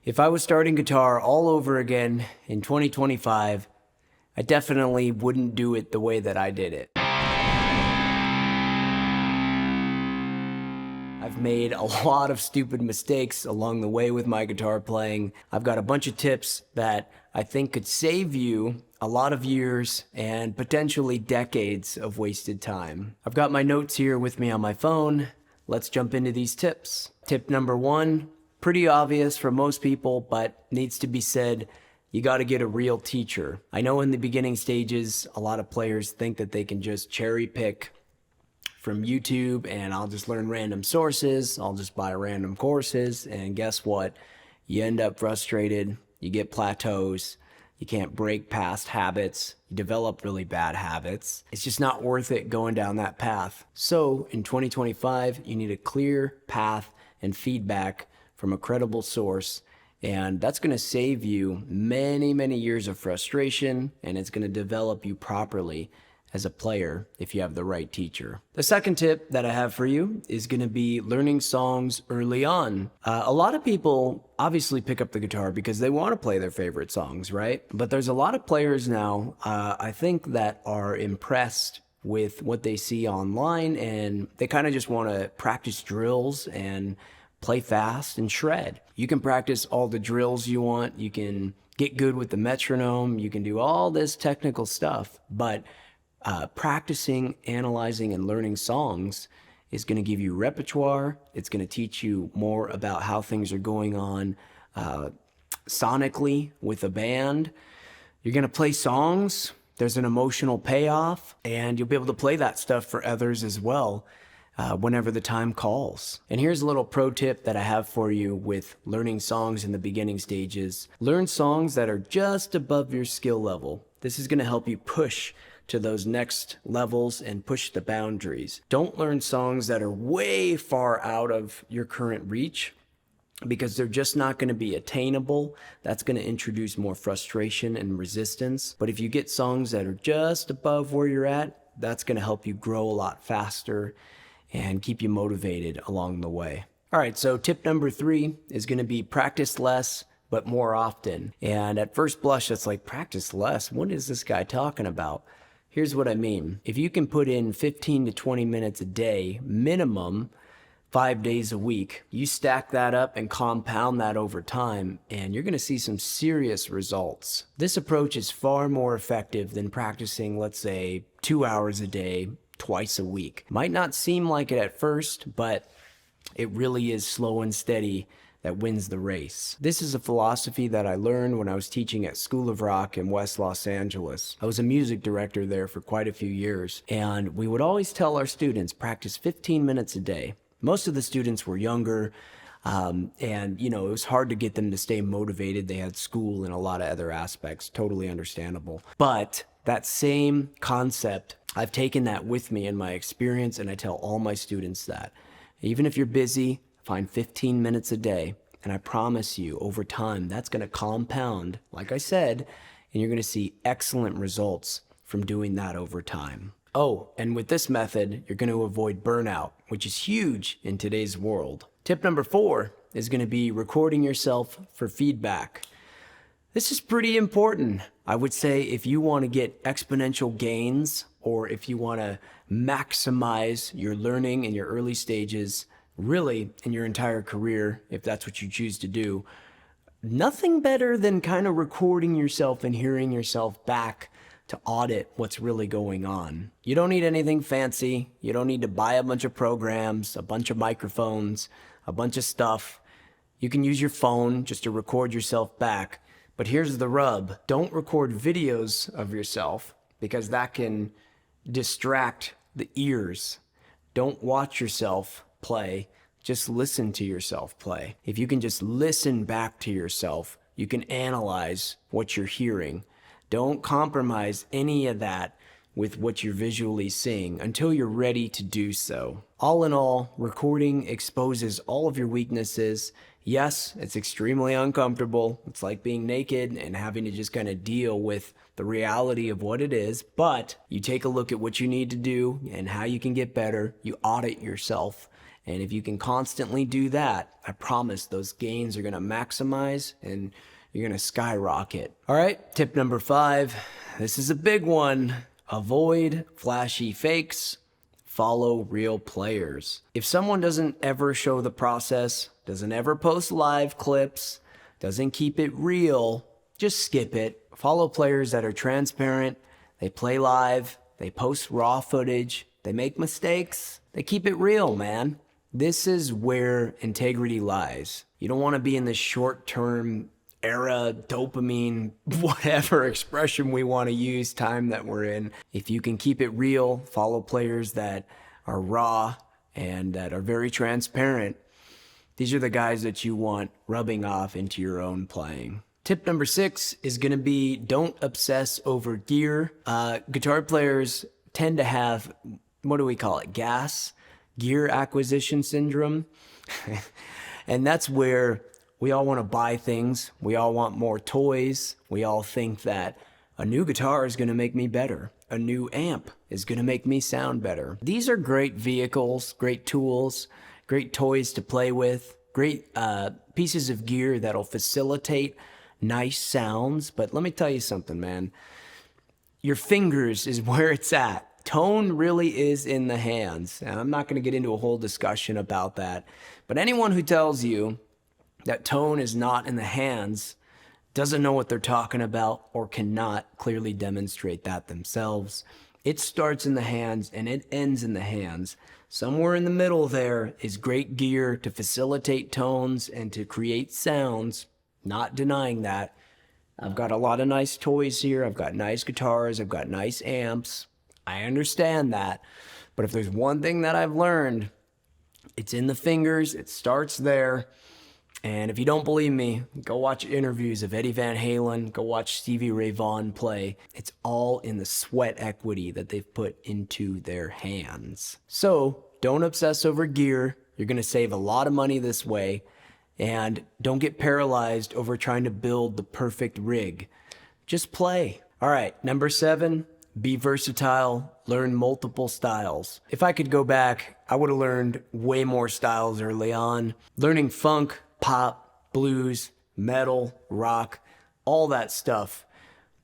If I was starting guitar all over again in 2025, I definitely wouldn't do it the way that I did it. I've made a lot of stupid mistakes along the way with my guitar playing. I've got a bunch of tips that I think could save you a lot of years and potentially decades of wasted time. I've got my notes here with me on my phone. Let's jump into these tips. Tip number one, pretty obvious for most people, but needs to be said. You got to get a real teacher. I know in the beginning stages, a lot of players think that they can just cherry pick from YouTube and I'll just learn random sources. I'll just buy random courses. And guess what? You end up frustrated. You get plateaus. You can't break past habits. You develop really bad habits. It's just not worth it going down that path. So in 2025, you need a clear path and feedback from a credible source. And that's going to save you many, many years of frustration, and it's going to develop you properly as a player if you have the right teacher. The second tip that I have for you is going to be learning songs early on. A lot of people obviously pick up the guitar because they want to play their favorite songs, right? But there's a lot of players now, I think, that are impressed with what they see online, and they kind of just want to practice drills and play fast and shred. You can practice all the drills you want. You can get good with the metronome. You can do all this technical stuff, but practicing, analyzing, and learning songs is going to give you repertoire. It's going to teach you more about how things are going on sonically with a band. You're going to play songs. There's an emotional payoff, and you'll be able to play that stuff for others as well whenever the time calls. And here's a little pro tip that I have for you with learning songs in the beginning stages. Learn songs that are just above your skill level. This is going to help you push to those next levels and push the boundaries. Don't learn songs that are way far out of your current reach, because they're just not going to be attainable. That's going to introduce more frustration and resistance. But if you get songs that are just above where you're at, that's going to help you grow a lot faster and keep you motivated along the way. All right, so tip number 3 is going to be practice less, but more often. And at first blush, that's like, practice less? What is this guy talking about? Here's what I mean. If you can put in 15 to 20 minutes a day, minimum 5 days a week, you stack that up and compound that over time, and you're going to see some serious results. This approach is far more effective than practicing, let's say, 2 hours a day, twice a week. Might not seem like it at first, but it really is slow and steady that wins the race. This is a philosophy that I learned when I was teaching at School of Rock in West Los Angeles. I was a music director there for quite a few years, and we would always tell our students, practice 15 minutes a day. Most of the students were younger, and it was hard to get them to stay motivated. They had school and a lot of other aspects, totally understandable. But that same concept, I've taken that with me in my experience, and I tell all my students that. Even if you're busy, find 15 minutes a day, and I promise you, over time, that's going to compound, like I said, and you're going to see excellent results from doing that over time. Oh, and with this method, you're going to avoid burnout, which is huge in today's world. Tip number 4 is going to be recording yourself for feedback. This is pretty important. I would say if you want to get exponential gains, or if you want to maximize your learning in your early stages, really in your entire career, if that's what you choose to do, nothing better than kind of recording yourself and hearing yourself back to audit what's really going on. You don't need anything fancy. You don't need to buy a bunch of programs, a bunch of microphones, a bunch of stuff. You can use your phone just to record yourself back. But here's the rub. Don't record videos of yourself, because that can distract the ears. Don't watch yourself play, just listen to yourself play. If you can just listen back to yourself, you can analyze what you're hearing. Don't compromise any of that with what you're visually seeing until you're ready to do so. All in all, recording exposes all of your weaknesses. Yes, it's extremely uncomfortable. It's like being naked and having to just kind of deal with the reality of what it is, but you take a look at what you need to do and how you can get better. You audit yourself, And if you can constantly do that, I promise those gains are going to maximize and you're going to skyrocket. All right, tip number 5. This is a big one. Avoid flashy fakes. Follow real players. If someone doesn't ever show the process, doesn't ever post live clips, doesn't keep it real, just skip it. Follow players that are transparent. They play live. They post raw footage. They make mistakes. They keep it real, man. This is where integrity lies. You don't want to be in this short-term era, dopamine, whatever expression we want to use, time that we're in. If you can keep it real, follow players that are raw and that are very transparent, these are the guys that you want rubbing off into your own playing. Tip number 6 is going to be don't obsess over gear. Guitar players tend to have, what do we call it? Gear acquisition syndrome. And that's where we all want to buy things. We all want more toys. We all think that a new guitar is going to make me better. A new amp is going to make me sound better. These are great vehicles, great tools, great toys to play with, great pieces of gear that'll facilitate nice sounds. But let me tell you something, man. Your fingers is where it's at. Tone really is in the hands. And I'm not going to get into a whole discussion about that. But anyone who tells you that tone is not in the hands doesn't know what they're talking about or cannot clearly demonstrate that themselves. It starts in the hands and it ends in the hands. Somewhere in the middle there is great gear to facilitate tones and to create sounds. Not denying that. I've got a lot of nice toys here. I've got nice guitars. I've got nice amps. I understand that. But if there's one thing that I've learned, it's in the fingers. It starts there. And if you don't believe me, go watch interviews of Eddie Van Halen, go watch Stevie Ray Vaughan play. It's all in the sweat equity that they've put into their hands. So don't obsess over gear. You're going to save a lot of money this way. And don't get paralyzed over trying to build the perfect rig. Just play. All right, number 7, be versatile, learn multiple styles. If I could go back, I would have learned way more styles early on. Learning funk, pop, blues, metal, rock, all that stuff.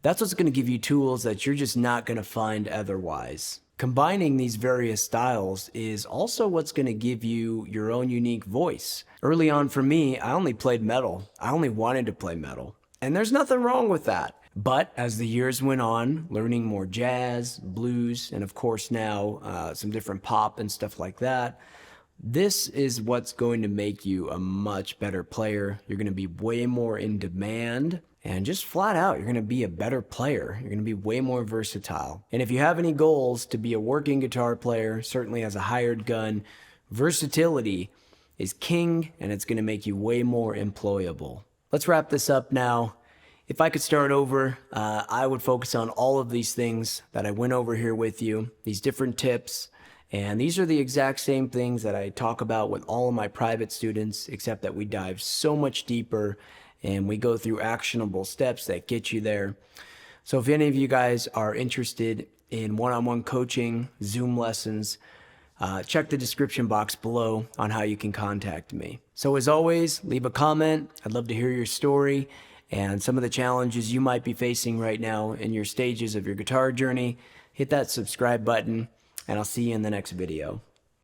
That's what's going to give you tools that you're just not going to find otherwise. Combining these various styles is also what's going to give you your own unique voice. Early on for me, I only played metal. I only wanted to play metal. And there's nothing wrong with that. But as the years went on, learning more jazz, blues, and of course now some different pop and stuff like that, this is what's going to make you a much better player. You're going to be way more in demand. And just flat out, you're going to be a better player. You're going to be way more versatile. And if you have any goals to be a working guitar player, certainly as a hired gun, versatility is king, and it's going to make you way more employable. Let's wrap this up now. If I could start over, I would focus on all of these things that I went over here with you, these different tips. And these are the exact same things that I talk about with all of my private students, except that we dive so much deeper and we go through actionable steps that get you there. So if any of you guys are interested in one-on-one coaching, Zoom lessons, check the description box below on how you can contact me. So as always, leave a comment. I'd love to hear your story and some of the challenges you might be facing right now in your stages of your guitar journey. Hit that subscribe button, and I'll see you in the next video.